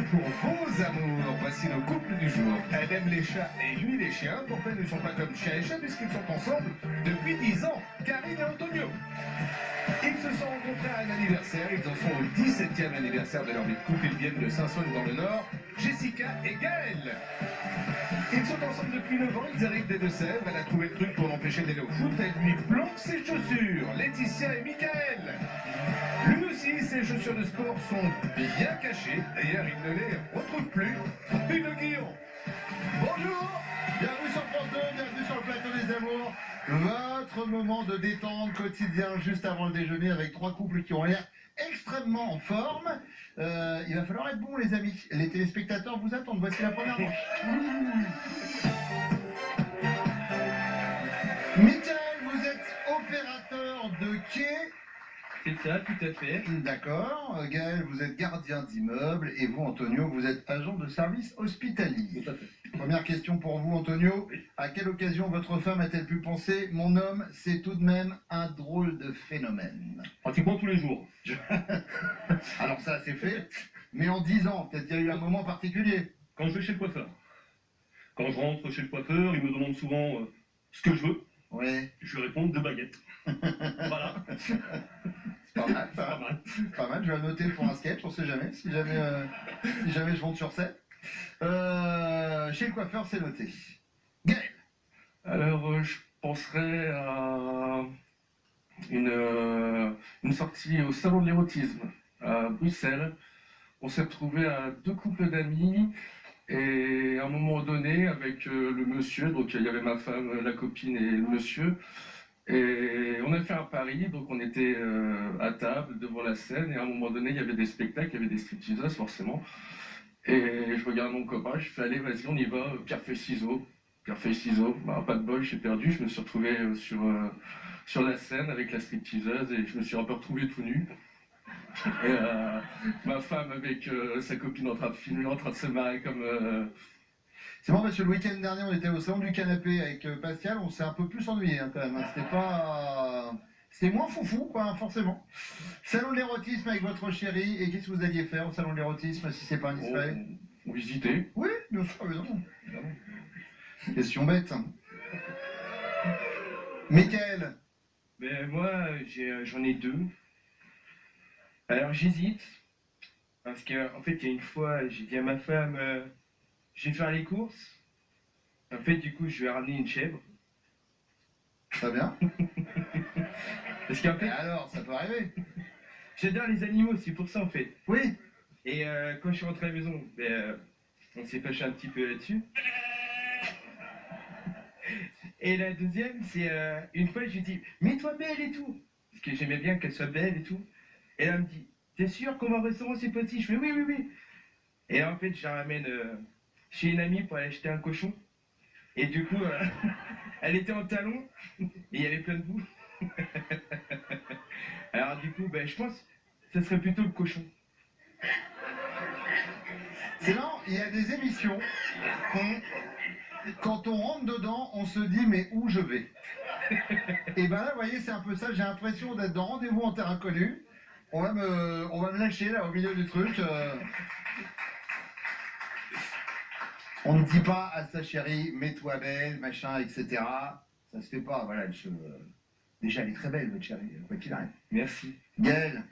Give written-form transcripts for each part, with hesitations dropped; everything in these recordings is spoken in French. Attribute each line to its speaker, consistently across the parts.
Speaker 1: pour vos amours. Voici nos couples du jour. Elle aime les chats et lui les chiens. Pourquoi ils ne sont pas comme chien et chat puisqu'ils sont ensemble depuis 10 ans. Karine et Antonio. Ils se sont rencontrés à un anniversaire. Ils en sont au 17e anniversaire de leur vie de couple. Ils viennent de Saint-Saulve dans le Nord. Jessica et Gaël. Ils sont ensemble depuis 9 ans, ils arrivent des Deux-Sèvres. Elle a trouvé le truc pour l'empêcher d'aller au foot. Elle lui planque ses chaussures. Laetitia et Michael. Lui aussi, ses chaussures de sport sont bien cachées. D'ailleurs, il ne les retrouve plus. Une Guillon.
Speaker 2: Bonjour, bienvenue sur France 2, bienvenue sur le plateau des amours. Votre moment de détente quotidien juste avant le déjeuner avec trois couples qui ont l'air extrêmement en forme. Il va falloir être bon les amis. Les téléspectateurs vous attendent. Voici la première manche. Michael, vous êtes opérateur de quai.
Speaker 3: C'est ça, tout à fait.
Speaker 2: D'accord. Gaël, vous êtes gardien d'immeuble. Et vous, Antonio, vous êtes agent de service hospitalier.
Speaker 3: Tout à fait.
Speaker 2: Première question pour vous, Antonio.
Speaker 3: Oui.
Speaker 2: À quelle occasion votre femme a-t-elle pu penser « Mon homme, c'est tout de même un drôle de phénomène
Speaker 3: Pratiquement tous les jours. »
Speaker 2: Alors ça, c'est fait. Mais en 10 ans, peut-être qu'il y a eu un moment particulier.
Speaker 3: Quand je vais chez le coiffeur. Quand je rentre chez le coiffeur, il me demande souvent ce que je veux.
Speaker 2: Oui,
Speaker 3: Je lui réponds 2 baguettes. Voilà.
Speaker 2: c'est pas mal.
Speaker 3: C'est pas mal.
Speaker 2: Pas mal, je vais le noter pour un sketch, on sait jamais. Si jamais je monte sur scène. Chez le coiffeur, c'est noté. Gaël.
Speaker 4: Alors, je penserais à une sortie au salon de l'érotisme à Bruxelles. On s'est retrouvés à 2 couples d'amis et à un moment donné, avec le monsieur, donc il y avait ma femme, la copine et le monsieur, et on a fait un pari, donc on était à table devant la scène et à un moment donné, il y avait des spectacles, il y avait des stripteaseuses forcément. Et je regarde mon copain, je fais allez vas-y on y va, pierre feuille ciseaux. Pierre feuille ciseaux, bah, pas de bol, j'ai perdu, je me suis retrouvé sur la scène avec la stripteaseuse et je me suis un peu retrouvé tout nu. Et ma femme avec sa copine en train de filmer, en train de se marrer comme...
Speaker 2: C'est bon parce que le week-end dernier, on était au salon du canapé avec Pascal, on s'est un peu plus ennuyé quand même. C'était pas... C'était moins foufou, quoi, forcément. Salon de l'érotisme avec votre chérie, et qu'est-ce que vous alliez faire au salon de l'érotisme, si c'est pas indiscret?
Speaker 4: on visitait.
Speaker 2: Oui, bien sûr, évidemment. Question bête. Michael.
Speaker 5: Ben moi, j'en ai 2. Alors j'hésite, parce qu'en fait, il y a une fois, j'ai dit à ma femme, je vais faire les courses. En fait, du coup, je lui ai ramené une chèvre.
Speaker 2: Très bien.
Speaker 5: Parce qu'en
Speaker 2: Et
Speaker 5: fait,
Speaker 2: alors, ça peut arriver.
Speaker 5: j'adore les animaux, c'est pour ça en fait.
Speaker 2: Oui.
Speaker 5: Et quand je suis rentré à la maison, on s'est fâché un petit peu là-dessus. Et la deuxième, c'est une fois, je lui dis, mets-toi belle et tout. Parce que j'aimais bien qu'elle soit belle et tout. Et là, elle me dit, t'es sûr qu'on va au restaurant c'est possible? Je fais oui, oui, oui. Et là, en fait, je la ramène chez une amie pour aller acheter un cochon. Et du coup, elle était en talons et il y avait plein de boue. Alors du coup, je pense que ce serait plutôt le cochon.
Speaker 2: C'est marrant, il y a des émissions quand on rentre dedans, on se dit mais où je vais? Et ben là, vous voyez, c'est un peu ça, j'ai l'impression d'être dans Rendez-vous en terre inconnue. On va me lâcher là au milieu du truc. On ne dit pas à sa chérie, mets-toi belle, machin, etc. Ça se fait pas, voilà. Déjà, elle est très belle, votre chérie, quoi qu'il arrive.
Speaker 5: Merci.
Speaker 2: Gaël,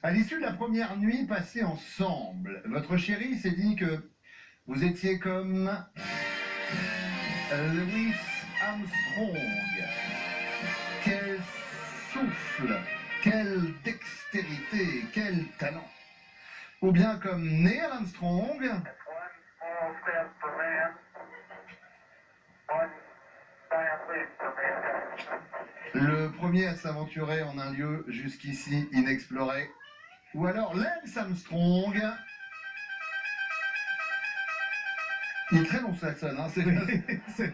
Speaker 2: à l'issue de la première nuit passée ensemble, votre chérie s'est dit que vous étiez comme Louis Armstrong. Quel souffle, quelle dextérité, quel talent. Ou bien comme Neil Armstrong. Le premier à s'aventurer en un lieu jusqu'ici inexploré. Ou alors Lance Armstrong. Il est très long ça sonne, hein. C'est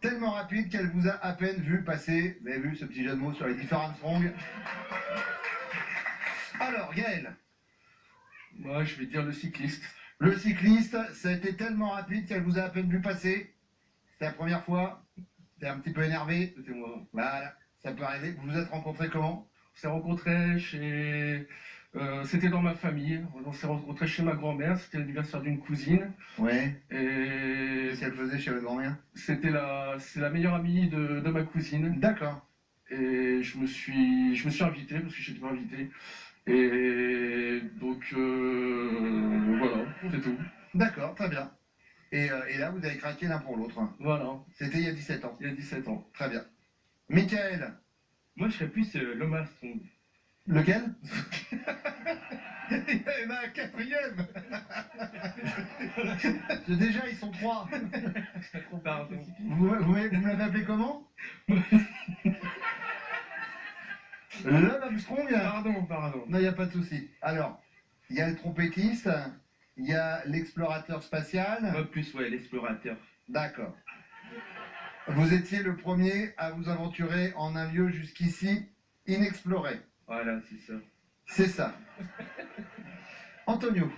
Speaker 2: tellement rapide qu'elle vous a à peine vu passer. Vous avez vu ce petit jeu de mots sur les différents Armstrong. Alors Gaël.
Speaker 4: Moi, je vais dire le cycliste.
Speaker 2: Le cycliste, ça a été tellement rapide qu'elle vous a à peine vu passer. C'était la première fois. C'était un petit peu énervé.
Speaker 4: C'était moi.
Speaker 2: Voilà, ça peut arriver. Vous vous êtes rencontrés comment?
Speaker 4: On s'est rencontrés chez C'était dans ma famille. On s'est rencontrés chez ma grand-mère. C'était l'anniversaire d'une cousine.
Speaker 2: Ouais.
Speaker 4: Et
Speaker 2: Qu'est-ce qu'elle faisait chez votre grand-mère?
Speaker 4: c'est la meilleure amie de ma cousine.
Speaker 2: D'accord.
Speaker 4: Et je me suis invité parce que j'étais pas invité. Et donc voilà, c'est tout.
Speaker 2: D'accord, très bien. Et là, vous avez craqué l'un pour l'autre.
Speaker 4: Voilà,
Speaker 2: C'était il y a 17 ans.
Speaker 4: il y a 17 ans.
Speaker 2: Très bien. Michael,
Speaker 5: Moi, je serais plus l'homme Armstrong.
Speaker 2: lequel?
Speaker 1: Il y en a un quatrième.
Speaker 2: Déjà, ils sont 3.
Speaker 5: Pardon.
Speaker 2: Vous me l'avez appelé comment? L'homme Armstrong?
Speaker 5: Pardon.
Speaker 2: Non, il n'y a pas de souci. Alors, il y a le trompettiste, il y a l'explorateur spatial.
Speaker 5: Moi, plus, ouais, l'explorateur.
Speaker 2: D'accord. Vous étiez le premier à vous aventurer en un lieu jusqu'ici inexploré.
Speaker 5: Voilà, c'est ça.
Speaker 2: C'est ça. Antonio,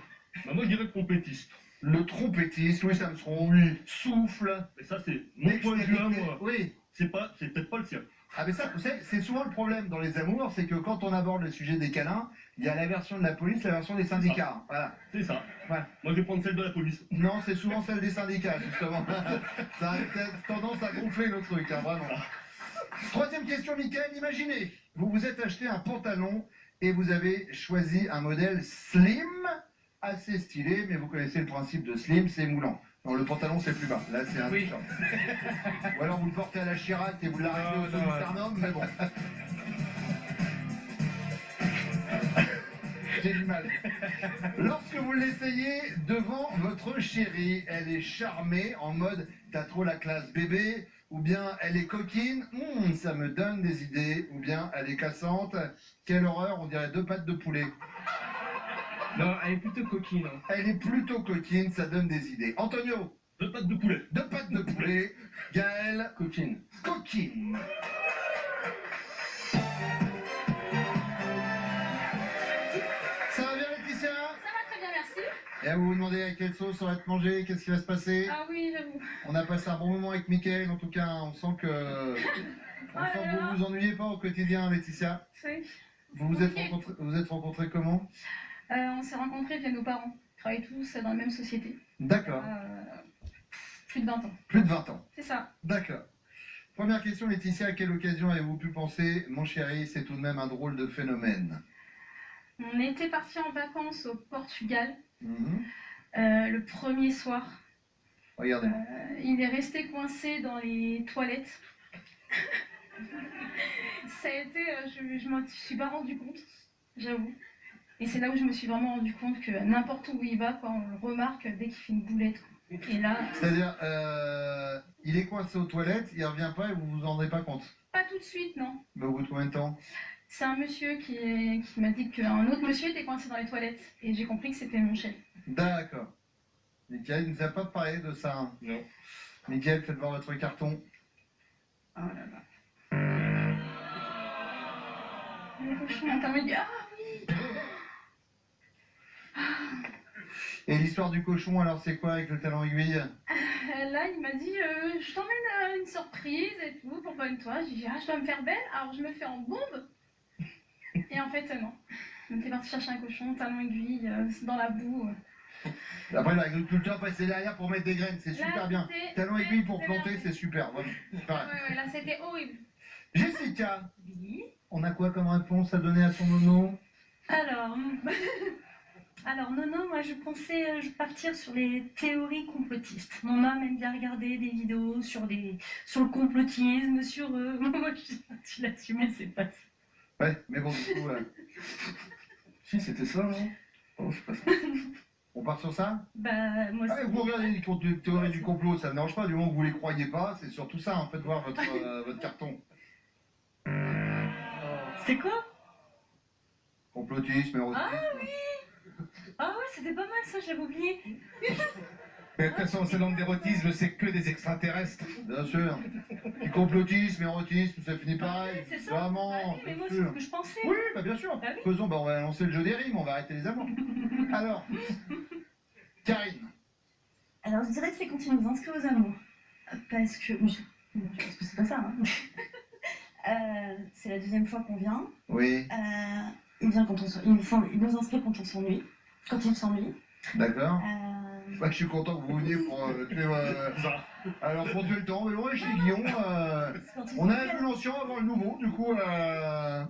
Speaker 3: Bah, moi, je dirais trompettiste.
Speaker 2: le trompettiste, Louis Armstrong, oui, souffle.
Speaker 3: Mais ça, c'est mon point de vue à
Speaker 2: dextérité.
Speaker 3: moi.
Speaker 2: Oui.
Speaker 3: C'est peut-être pas le sien.
Speaker 2: Ah mais ça, vous savez, c'est souvent le problème dans les amours, c'est que quand on aborde le sujet des câlins, il y a la version de la police, la version des syndicats. Voilà.
Speaker 3: C'est ça.
Speaker 2: Voilà.
Speaker 3: Moi, je vais prendre celle de la police.
Speaker 2: Non, c'est souvent celle des syndicats, justement. Ça a peut-être tendance à gonfler le truc, hein, vraiment. Troisième question, Mickaël. Imaginez, vous vous êtes acheté un pantalon et vous avez choisi un modèle slim, assez stylé, mais vous connaissez le principe de slim, c'est moulant. Non, le pantalon, c'est plus bas. Là, c'est un
Speaker 5: Oui.
Speaker 2: t-shirt. Ou alors vous le portez à la Chirac et vous l'arrêtez au
Speaker 5: Non,
Speaker 2: sternum, mais bon. J'ai du mal. Lorsque vous l'essayez devant votre chérie, elle est charmée en mode t'as trop la classe bébé, ou bien elle est coquine, ça me donne des idées, ou bien elle est cassante, quelle horreur, on dirait 2 pattes de poulet.
Speaker 5: Non, elle est plutôt coquine. Hein.
Speaker 2: Elle est plutôt coquine, ça donne des idées. Antonio,
Speaker 3: 2 pattes de poulet.
Speaker 2: 2 pattes de poulet. Gaël,
Speaker 4: Coquine.
Speaker 2: coquine. Ça va bien, Laetitia?
Speaker 6: Ça va très bien, merci.
Speaker 2: Et à vous demandez à quelle sauce on va être mangé, qu'est-ce qui va se passer?
Speaker 6: Ah oui, j'avoue.
Speaker 2: On a passé un bon moment avec Mickaël, en tout cas, on sent que vous vous ennuyez pas au quotidien, Laetitia.
Speaker 6: Oui.
Speaker 2: Vous vous êtes rencontrés comment?
Speaker 6: On s'est rencontrés via nos parents. Ils travaillent tous dans la même société.
Speaker 2: D'accord,
Speaker 6: Plus de 20 ans.
Speaker 2: plus de 20 ans.
Speaker 6: C'est ça.
Speaker 2: D'accord. Première question, Laetitia, à quelle occasion avez-vous pu penser, mon chéri, c'est tout de même un drôle de phénomène?
Speaker 6: On était partis en vacances au Portugal
Speaker 2: Mhm.
Speaker 6: le premier soir.
Speaker 2: Regardez.
Speaker 6: Il est resté coincé dans les toilettes. Ça a été, je m'en suis pas rendu compte, j'avoue. Et c'est là où je me suis vraiment rendu compte que n'importe où il va, quoi, on le remarque dès qu'il fait une boulette. Quoi. Et là,
Speaker 2: C'est-à-dire, il est coincé aux toilettes, il revient pas et vous vous en rendez pas compte?
Speaker 6: pas tout de suite, non.
Speaker 2: Mais au bout de combien de temps?
Speaker 6: C'est un monsieur qui m'a dit qu'un autre monsieur était coincé dans les toilettes. Et j'ai compris que c'était mon chef.
Speaker 2: D'accord. Mickaël, il ne nous a pas parlé de ça. Hein.
Speaker 5: Non.
Speaker 2: Mickaël, faites voir votre carton.
Speaker 6: Oh là là. Le cochon intermédiaire. Ah oui.
Speaker 2: Et l'histoire du cochon, alors c'est quoi avec le talon aiguille?
Speaker 6: Là, il m'a dit je t'emmène une surprise et tout, propose-toi. J'ai dit je dois me faire belle, alors je me fais en bombe. Et en fait, non. On était parti chercher un cochon, talon aiguille, dans la boue.
Speaker 2: Après, l'agriculteur passait derrière pour mettre des graines, c'est super
Speaker 6: Là,
Speaker 2: bien.
Speaker 6: c'était
Speaker 2: Talon aiguille pour
Speaker 6: excellent.
Speaker 2: planter, c'est super, vraiment. Pareil.
Speaker 6: Ouais, là, c'était horrible.
Speaker 2: Jessica,
Speaker 6: Oui.
Speaker 2: on a quoi comme réponse à donner à son nono?
Speaker 7: Alors, non, moi je pensais partir sur les théories complotistes. Mon homme aime bien regarder des vidéos sur le complotisme, sur moi je suis partie là-dessus, mais c'est pas ça.
Speaker 2: Ouais, mais bon, du coup,
Speaker 4: Si, c'était ça, non? Oh, c'est pas ça.
Speaker 2: on part sur ça?
Speaker 7: Bah, moi
Speaker 2: Ah, vous regardez les théories du complot, ça ne dérange pas, du moment que vous les croyez pas, c'est surtout ça, en fait, voir votre carton.
Speaker 7: c'est quoi?
Speaker 2: Complotisme, érotisme.
Speaker 7: Ah ouais, c'était pas mal ça, j'avais oublié.
Speaker 1: Mais de toute façon, ce nom d'érotisme, c'est que des extraterrestres.
Speaker 2: Bien sûr. Du complotisme, érotisme, ça finit pareil.
Speaker 7: C'est ça.
Speaker 2: Vraiment,
Speaker 7: Ah oui, mais
Speaker 2: bien
Speaker 7: moi c'est
Speaker 2: sûr.
Speaker 7: ce que je pensais.
Speaker 2: Oui, bah bien sûr.
Speaker 7: Ah oui.
Speaker 2: Faisons, bah on va lancer le jeu des rimes, on va arrêter les amours. Alors, Karine.
Speaker 7: Alors je dirais que c'est quand ils nous inscrivent aux amours. Parce que c'est pas ça, hein. C'est la deuxième fois qu'on vient.
Speaker 2: Oui.
Speaker 7: il vient quand on il nous inscrit quand on s'ennuie, quand il s'ennuie.
Speaker 2: D'accord.
Speaker 7: Euh,
Speaker 2: Bah, je suis content que vous veniez pour tuer. Alors, pour tuer le temps, mais ouais, chez Guillaume,
Speaker 7: quand il
Speaker 2: on a
Speaker 7: s'ennuie,
Speaker 2: un peu l'ancien avant le nouveau, du coup,
Speaker 7: voilà,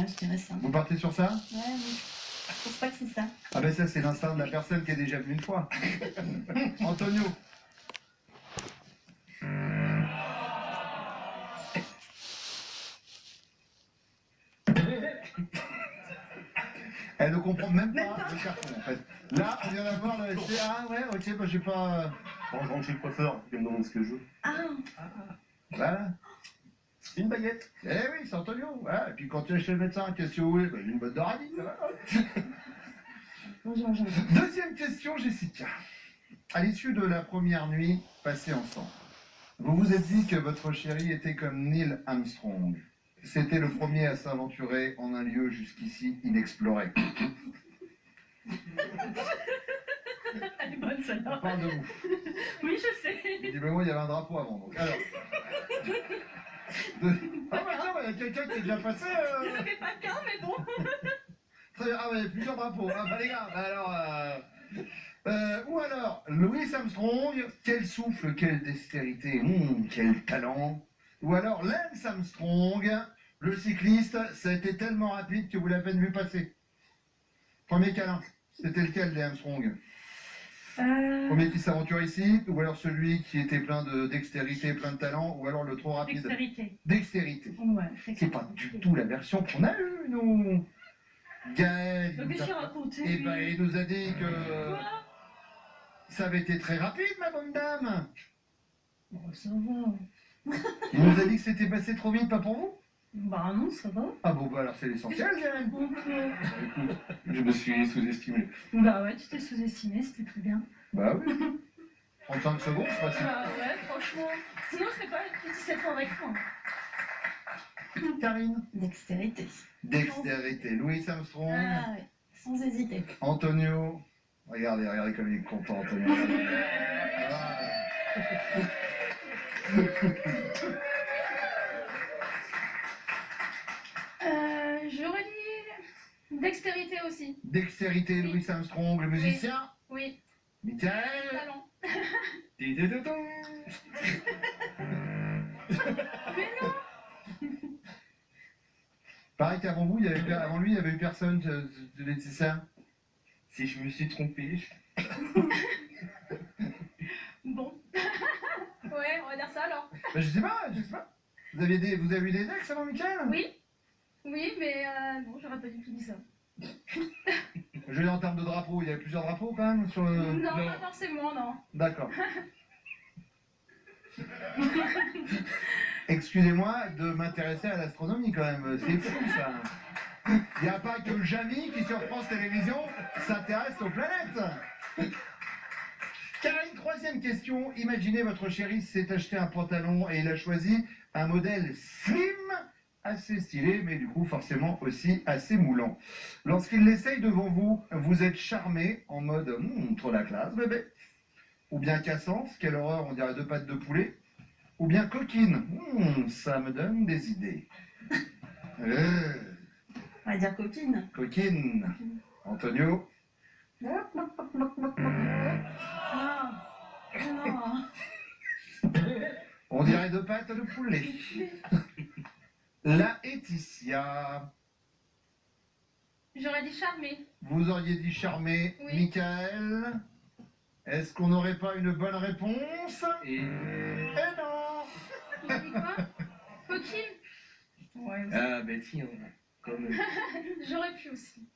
Speaker 7: je dirais ça.
Speaker 2: vous partez sur ça?
Speaker 7: Ouais, mais je pense pas que c'est ça.
Speaker 2: Ah, ben ça, c'est l'instinct de la personne qui est déjà venue une fois. Antonio. Elle ne comprend même pas le carton, en fait. Là, on vient d'avoir le SC. Ah ouais, ok, bah j'ai pas.
Speaker 3: Quand je rentre chez le coiffeur, il me demande ce que je veux.
Speaker 7: Ah,
Speaker 2: Voilà.
Speaker 3: C'est une baguette.
Speaker 2: Eh oui, c'est Antonio. Voilà. Et puis quand tu es chez le médecin, qu'est-ce que vous voulez? Bah, une botte de radis, ça va.
Speaker 7: bonjour, bonjour.
Speaker 2: Deuxième question, Jessica. À l'issue de la première nuit passée ensemble, vous vous êtes dit que votre chéri était comme Neil Armstrong. C'était le premier à s'aventurer en un lieu jusqu'ici inexploré.
Speaker 7: Elle est bonne
Speaker 2: On
Speaker 7: celle-là.
Speaker 2: parle de vous.
Speaker 7: Oui, je sais.
Speaker 2: Visiblement, il y avait un drapeau avant. Donc, alors. Ah bah tiens, il y a quelqu'un qui est déjà passé.
Speaker 7: Il n'avait pas de cas, mais bon.
Speaker 2: Très bien. Ah bah il y a plusieurs drapeaux. Ah bah les gars, bah alors. Ou alors, Louis Armstrong, quel souffle, quelle dextérité, quel talent. Ou alors, Lance Armstrong, le cycliste, ça a été tellement rapide que vous l'avez peine vu passer. Premier câlin, c'était lequel des Armstrong? Premier qui s'aventure ici, ou alors celui qui était plein de dextérité, plein de talent, ou alors le trop rapide?
Speaker 7: Dextérité.
Speaker 2: Dextérité.
Speaker 7: Ouais,
Speaker 2: C'est pas du tout la version qu'on a eue, nous. Gaël,
Speaker 7: Donc, qu'est-ce qu'il racontait,
Speaker 2: eh
Speaker 7: lui
Speaker 2: ben, il nous a dit que
Speaker 7: Quoi?
Speaker 2: ça avait été très rapide, ma bonne dame.
Speaker 7: Bon, ça va.
Speaker 2: Il nous a dit que c'était passé trop vite, pas pour vous?
Speaker 7: Bah non, ça va.
Speaker 2: Ah bon, bah alors c'est l'essentiel, Gaël.
Speaker 7: Donc,
Speaker 4: Écoute, je me suis sous-estimé.
Speaker 7: bah ouais, tu t'es sous-estimé, c'était très bien.
Speaker 2: Bah oui. 35 secondes, c'est facile.
Speaker 6: Bah ouais, franchement. Sinon, je serais pas plus 17 ans avec moi.
Speaker 2: Karine.
Speaker 7: Dextérité.
Speaker 2: Dextérité. Louis Armstrong.
Speaker 7: Ah ouais, sans hésiter.
Speaker 2: Antonio. Regardez, regardez comme il est content, Antonio.
Speaker 6: J'aurais dit dextérité aussi.
Speaker 2: Dextérité, Louis Armstrong, le musicien.
Speaker 6: Oui,
Speaker 2: Michael.
Speaker 6: talent.
Speaker 5: Tidididon.
Speaker 6: Mais non.
Speaker 2: Pareil qu'avant vous, avant lui, il y avait eu personne de Laetitia.
Speaker 5: Si je me suis trompé,
Speaker 6: Bon. Ouais, on va dire ça alors.
Speaker 2: Bah, je sais pas, je sais pas. Vous avez eu des ex avant Michael?
Speaker 6: Oui. Oui, mais non, j'aurais pas du tout dit ça.
Speaker 2: Je veux dire, en termes de drapeaux, il y avait plusieurs drapeaux quand même sur le...
Speaker 6: Non, pas forcément, non.
Speaker 2: D'accord. Excusez-moi de m'intéresser à l'astronomie quand même, c'est fou ça. Il n'y a pas que Jamie qui sur France Télévisions s'intéresse aux planètes. Karine, troisième question. Imaginez votre chéri s'est acheté un pantalon et il a choisi un modèle slim, assez stylé, mais du coup forcément aussi assez moulant. Lorsqu'il l'essaye devant vous, vous êtes charmé en mode trop la classe bébé. Ou bien cassante, quelle horreur, on dirait deux pattes de poulet. Ou bien coquine, ça me donne des idées.
Speaker 7: On va dire coquine.
Speaker 2: Coquine. Antonio.
Speaker 7: Ah, non.
Speaker 2: On dirait deux pattes de poulet. La Laetitia.
Speaker 6: J'aurais dit charmé.
Speaker 2: Vous auriez dit charmé.
Speaker 6: Oui.
Speaker 2: Michael. Est-ce qu'on n'aurait pas une bonne réponse?
Speaker 5: et...
Speaker 2: Eh non.
Speaker 6: Il a dit quoi? Coquine. Ouais, aussi.
Speaker 5: Ah ben tiens, comme...
Speaker 6: J'aurais pu aussi.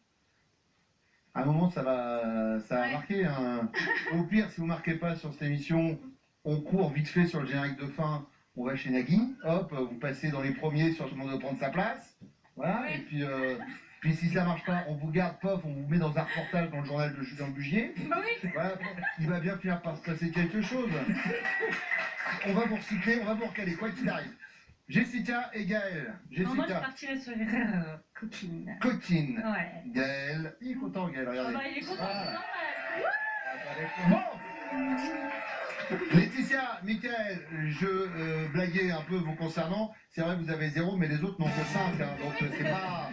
Speaker 2: À un moment, ça va
Speaker 6: Ouais.
Speaker 2: marquer. Hein. Au pire, si vous marquez pas sur cette émission, on court vite fait sur le générique de fin. On va chez Nagui. Hop, vous passez dans les premiers sur tout le monde de prendre sa place. Voilà.
Speaker 6: Ouais.
Speaker 2: Et puis si ça marche pas, on vous garde, pof, on vous met dans un reportage dans le journal de Julien Bugier.
Speaker 6: Bah oui.
Speaker 2: Voilà, il va bien finir par se passer quelque chose. On va vous recycler, on va vous recaler, quoi qu'il arrive. Jessica et Gaël.
Speaker 7: Non, moi, je
Speaker 2: Jessica,
Speaker 7: partirais sur coquine.
Speaker 2: coquine.
Speaker 7: Ouais.
Speaker 2: Gaël, il est content, Gaël,
Speaker 7: Ah
Speaker 2: regardez.
Speaker 7: bah, il est content,
Speaker 2: Voilà.
Speaker 7: c'est normal.
Speaker 2: Bon, Laetitia, Michael, je blaguais un peu vous concernant. C'est vrai, vous avez 0, mais les autres n'ont que 5. Hein, donc c'est pas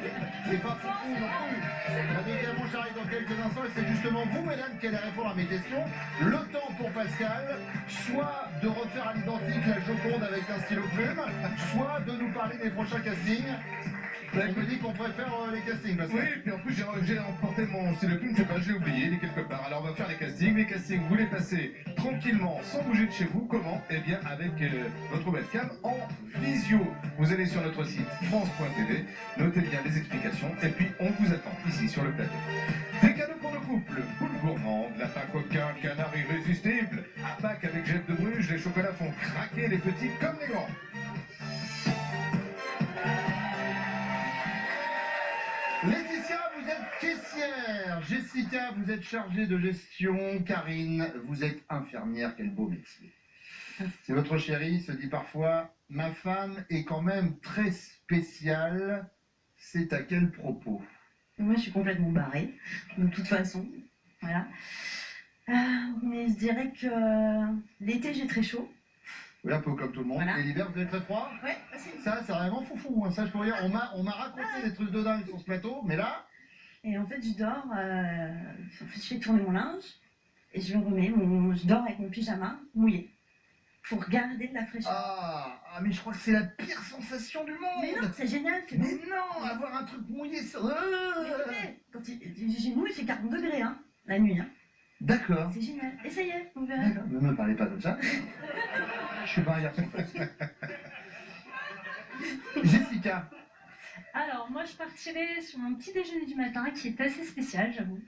Speaker 2: fou non plus. La deuxième manche arrive dans quelques instants et c'est justement vous, mesdames, qui allez répondre à mes questions. Le temps pour Pascal, soit de refaire à l'identique la Joconde avec un stylo plume, soit de nous parler des prochains castings. On me dit qu'on préfère les castings, Pascal.
Speaker 1: Oui, puis en plus j'ai emporté mon stylo plume, c'est pas, je l'ai oublié, il est quelque part. Alors on va faire les castings. Les castings, vous les passez tranquillement, sans bouger de chez vous. Comment? Eh bien avec votre webcam en visio. Vous allez sur notre site France.tv, notez bien les explications, et puis on vous attend ici sur le plateau. Des cadeaux pour le couple, boule gourmande, lapin coquin, canard irrésistible, à Pâques avec Jeff de Bruges, les chocolats font craquer les petits comme les grands.
Speaker 2: Laetitia, vous êtes caissière. Jessica, vous êtes chargée de gestion. Karine, vous êtes infirmière. Quel beau métier. C'est votre chérie se dit parfois, ma femme est quand même très spéciale. C'est à quel propos?
Speaker 8: Moi, je suis complètement barrée, de toute façon. Voilà. Mais je dirais que l'été, j'ai très chaud.
Speaker 2: Oui, un peu comme tout le monde.
Speaker 8: Voilà.
Speaker 2: Et l'hiver, vous êtes très froid?
Speaker 8: Ouais, aussi.
Speaker 2: Ça, c'est vraiment foufou. Hein. Ça, je peux dire, on m'a raconté des trucs de dingue sur ce plateau, mais là...
Speaker 8: Et en fait, je dors, je fais tourner mon linge, et je remets je dors avec mon pyjama mouillé, pour garder de la fraîcheur.
Speaker 2: Ah, mais je crois que c'est la pire sensation du monde.
Speaker 8: Mais non, c'est génial.
Speaker 2: Mais non, avoir un truc mouillé sur...
Speaker 8: Mais écoutez, quand j'ai mouille, il fait 40 degrés, hein, la nuit. Hein.
Speaker 2: D'accord.
Speaker 8: C'est génial. Essayez, vous verrez.
Speaker 2: D'accord. Ne me parlez pas comme ça. Je suis pas un garçon facile. Jessica.
Speaker 7: Alors, moi, je partirais sur un petit déjeuner du matin qui est assez spécial, j'avoue.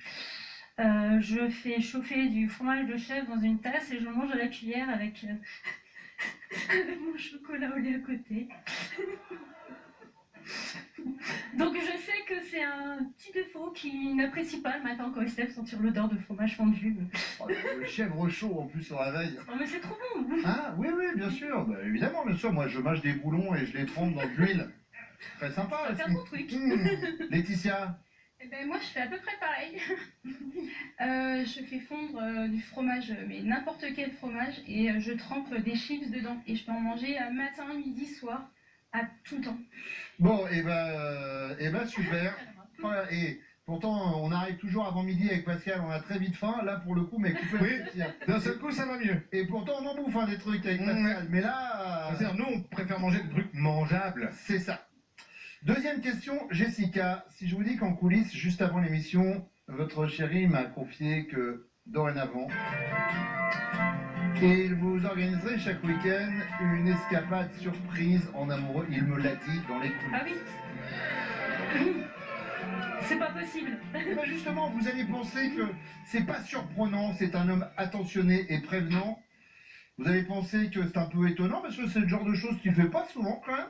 Speaker 7: Je fais chauffer du fromage de chèvre dans une tasse et je le mange à la cuillère avec, avec mon chocolat au lait à côté. Donc, je sais que c'est un petit défaut qui n'apprécie pas le matin quand il se lève sentir l'odeur de fromage fondu.
Speaker 2: Oh, le chèvre chaud en plus au réveil.
Speaker 7: Oh, mais c'est trop bon!
Speaker 2: Ah, oui, oui, bien sûr. Bah, évidemment, bien sûr. Moi, je mâche des boulons et je les trempe dans de l'huile. Très sympa.
Speaker 7: Ça va faire
Speaker 2: aussi.
Speaker 7: ton truc.
Speaker 2: Laetitia.
Speaker 6: Eh ben, moi, je fais à peu près pareil. Je fais fondre du fromage, mais n'importe quel fromage, et je trempe des chips dedans. Et je peux en manger matin, midi, soir, à tout temps.
Speaker 2: Bon, et ben super. Voilà, et pourtant, on arrive toujours avant midi avec Pascal, on a très vite faim. Là, pour le coup, mais coupé.
Speaker 1: Oui, d'un seul coup ça va mieux.
Speaker 2: Et pourtant, on en bouffe hein, des trucs avec Pascal. Mais là,
Speaker 1: C'est-à-dire, nous on préfère manger des trucs mangeables.
Speaker 2: c'est ça. Deuxième question, Jessica. Si je vous dis qu'en coulisses, juste avant l'émission, votre chéri m'a confié que dorénavant, il vous organiserait chaque week-end une escapade surprise en amoureux. Il me l'a dit dans les coulisses.
Speaker 7: Ah oui? C'est pas possible.
Speaker 2: Eh ben justement, vous allez penser que c'est pas surprenant, c'est un homme attentionné et prévenant. Vous allez penser que c'est un peu étonnant parce que c'est le genre de choses qu'il fait pas souvent quand même.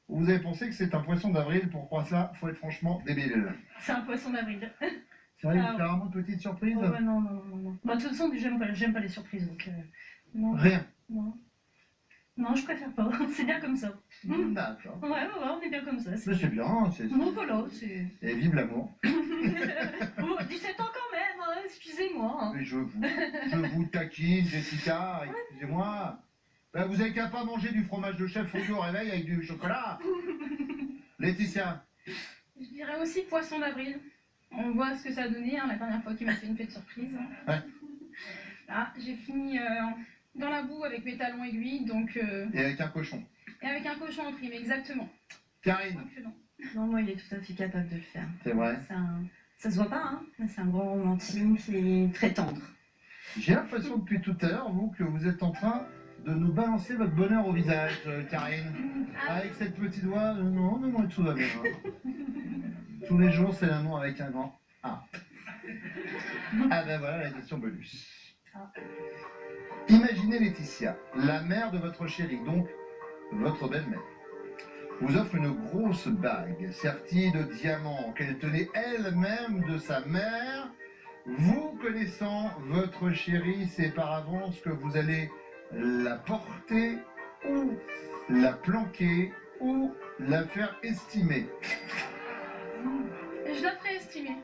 Speaker 2: Ou vous allez penser que c'est un poisson d'avril, pour croire ça, faut être franchement débile.
Speaker 7: C'est un poisson d'avril.
Speaker 2: C'est vrai,
Speaker 7: Ah,
Speaker 2: vous faites vraiment de petites surprises?
Speaker 7: Oh, ouais, non, non, non, non. Bah, de toute façon, j'aime pas les surprises, donc... non,
Speaker 2: Rien.
Speaker 7: non. Non, je préfère pas. C'est bien comme ça.
Speaker 2: D'accord.
Speaker 7: Ouais, on est bien comme ça.
Speaker 2: Mais c'est bien, c'est...
Speaker 7: Bon, voilà, c'est...
Speaker 2: Et vive l'amour.
Speaker 7: Oh, 17 ans quand même, hein, excusez-moi. Hein.
Speaker 2: Mais je vous taquine, Jessica, excusez-moi. Ben, vous avez qu'à pas manger du fromage de chèvre fondu au réveil avec du chocolat. Laetitia.
Speaker 6: Je dirais aussi poisson d'avril. On voit ce que ça a donné hein, la dernière fois qu'il m'a fait une fête surprise.
Speaker 2: Ouais.
Speaker 6: Là, j'ai fini dans la boue avec mes talons aiguilles, donc...
Speaker 2: Et avec un cochon.
Speaker 6: Et avec un cochon en prime, exactement.
Speaker 2: Karine.
Speaker 6: Donc, non.
Speaker 8: Non, moi, il est tout à fait capable de le faire.
Speaker 2: C'est vrai.
Speaker 8: Ça se voit pas, hein, mais c'est un grand romantique et très tendre.
Speaker 2: J'ai l'impression depuis tout à l'heure, vous, que vous êtes en train de nous balancer votre bonheur au visage, Karine. Avec cette petite voix, non, moi tout va bien. Hein. Tous les jours, c'est l'amour avec un grand A. Ah ben voilà la question bonus. Imaginez Laetitia, la mère de votre chérie, donc votre belle-mère, vous offre une grosse bague sertie de diamants qu'elle tenait elle-même de sa mère. Vous connaissant votre chérie, c'est par avance que vous allez la porter ou la planquer ou la faire estimer.
Speaker 6: Je la ferai estimer.